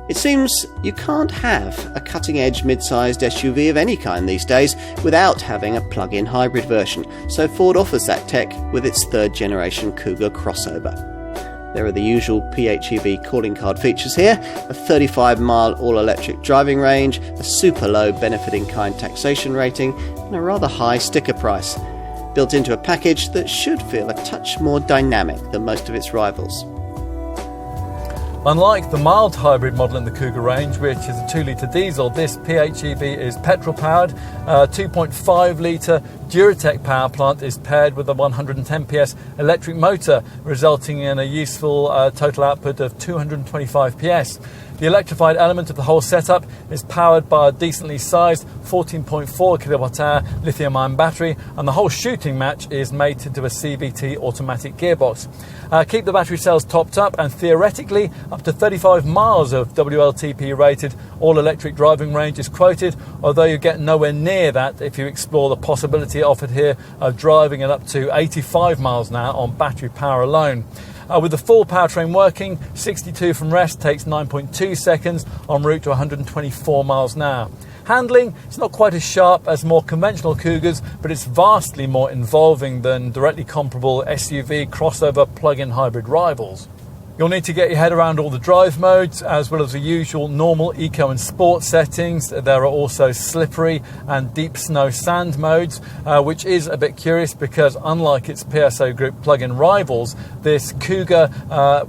It seems you can't have a cutting-edge mid-sized SUV of any kind these days without having a plug-in hybrid version, so Ford offers that tech with its third-generation Kuga crossover. There are the usual PHEV calling card features here: a 35-mile all-electric driving range, a super low benefit-in-kind taxation rating, and a rather high sticker price, built into a package that should feel a touch more dynamic than most of its rivals. Unlike the mild hybrid model in the Kuga range, which is a 2-litre diesel, this PHEV is petrol-powered. A 2.5-litre Duratec power plant is paired with a 110 PS electric motor, resulting in a useful total output of 225 PS. The electrified element of the whole setup is powered by a decently sized 14.4 kilowatt-hour lithium-ion battery, and the whole shooting match is mated to a CVT automatic gearbox. Keep the battery cells topped up, and theoretically up to 35 miles of WLTP rated all-electric driving range is quoted, although you get nowhere near that if you explore the possibility offered here of driving at up to 85 miles an hour on battery power alone. With the full powertrain working, 62 from rest takes 9.2 seconds en route to 124 miles an hour. Handling, it's not quite as sharp as more conventional Kugas, but it's vastly more involving than directly comparable SUV crossover plug-in hybrid rivals. You'll need to get your head around all the drive modes, as well as the usual normal, eco and sport settings. There are also slippery and deep snow sand modes, which is a bit curious because unlike its PSO Group plug-in rivals, this Kuga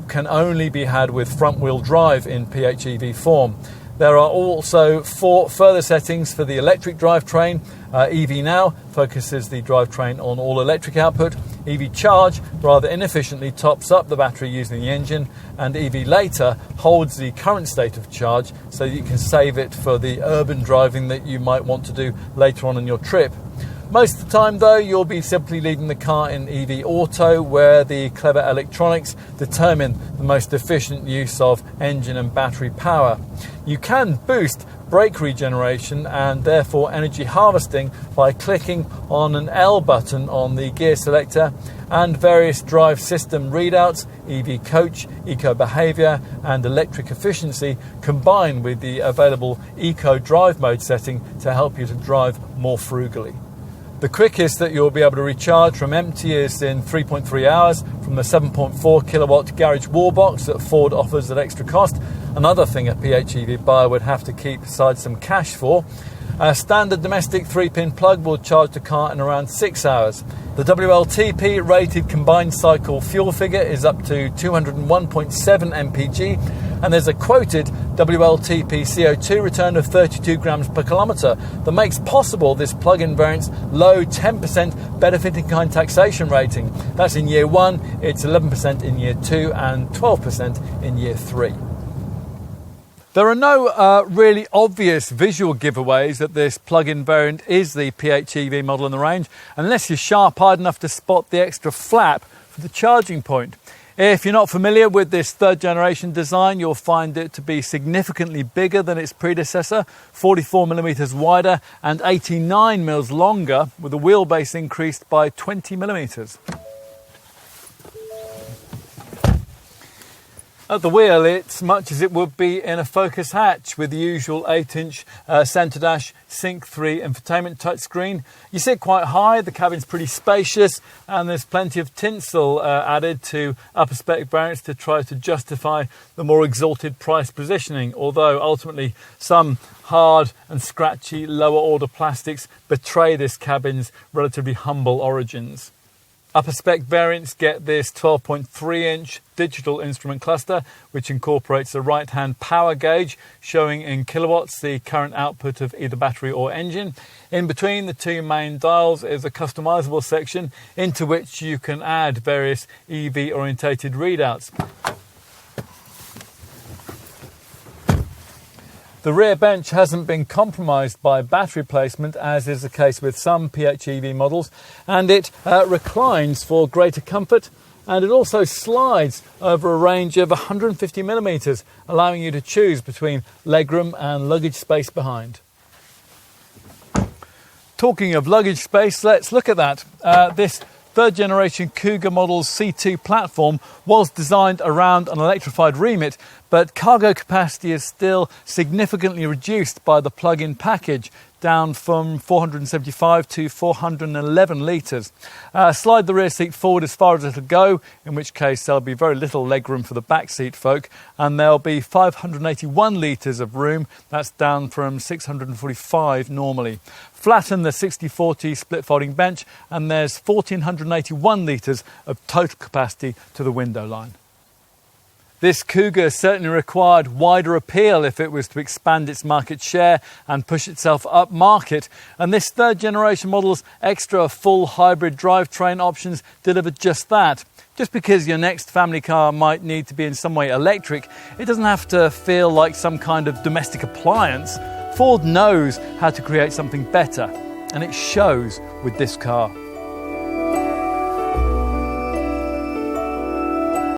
can only be had with front-wheel drive in PHEV form. There are also 4 further settings for the electric drivetrain. EV Now focuses the drivetrain on all electric output. EV Charge rather inefficiently tops up the battery using the engine, and EV Later holds the current state of charge so that you can save it for the urban driving that you might want to do later on in your trip. Most of the time though, you'll be simply leaving the car in EV Auto, where the clever electronics determine the most efficient use of engine and battery power. You can boost brake regeneration and therefore energy harvesting by clicking on an L button on the gear selector, and various drive system readouts, EV Coach, Eco Behaviour and Electric Efficiency combine with the available Eco Drive mode setting to help you to drive more frugally. The quickest that you'll be able to recharge from empty is in 3.3 hours from the 7.4 kilowatt garage wall box that Ford offers at extra cost, another thing a PHEV buyer would have to keep aside some cash for. A standard domestic 3-pin plug will charge the car in around 6 hours. The WLTP rated combined cycle fuel figure is up to 201.7 mpg, and there's a quoted WLTP CO2 return of 32 grams per kilometre that makes possible this plug-in variant's low 10% benefit-in-kind taxation rating. That's in year 1, it's 11% in year 2 and 12% in year 3. There are no really obvious visual giveaways that this plug-in variant is the PHEV model in the range, unless you're sharp-eyed enough to spot the extra flap for the charging point. If you're not familiar with this third-generation design, you'll find it to be significantly bigger than its predecessor, 44mm wider and 89mm longer, with the wheelbase increased by 20mm. At the wheel, it's much as it would be in a Focus hatch, with the usual 8-inch centre dash Sync 3 infotainment touchscreen. You sit quite high, the cabin's pretty spacious, and there's plenty of tinsel added to upper-spec variants to try to justify the more exalted price positioning, although ultimately some hard and scratchy lower-order plastics betray this cabin's relatively humble origins. Upper-spec variants get this 12.3-inch digital instrument cluster, which incorporates a right-hand power gauge showing in kilowatts the current output of either battery or engine. In between the two main dials is a customizable section into which you can add various EV-orientated readouts. The rear bench hasn't been compromised by battery placement, as is the case with some PHEV models, and it reclines for greater comfort, and it also slides over a range of 150mm, allowing you to choose between legroom and luggage space behind. Talking of luggage space, let's look at that. This third generation Kuga model's C2 platform was designed around an electrified remit, but cargo capacity is still significantly reduced by the plug-in package, down from 475 to 411 litres. Slide the rear seat forward as far as it'll go, in which case there'll be very little legroom for the back seat folk, and there'll be 581 litres of room. That's down from 645 normally. Flatten the 60/40 split folding bench, and there's 1,481 litres of total capacity to the window line. This Kuga certainly required wider appeal if it was to expand its market share and push itself up market, and this third generation model's extra full hybrid drivetrain options delivered just that. Just because your next family car might need to be in some way electric, it doesn't have to feel like some kind of domestic appliance. Ford knows how to create something better, and it shows with this car.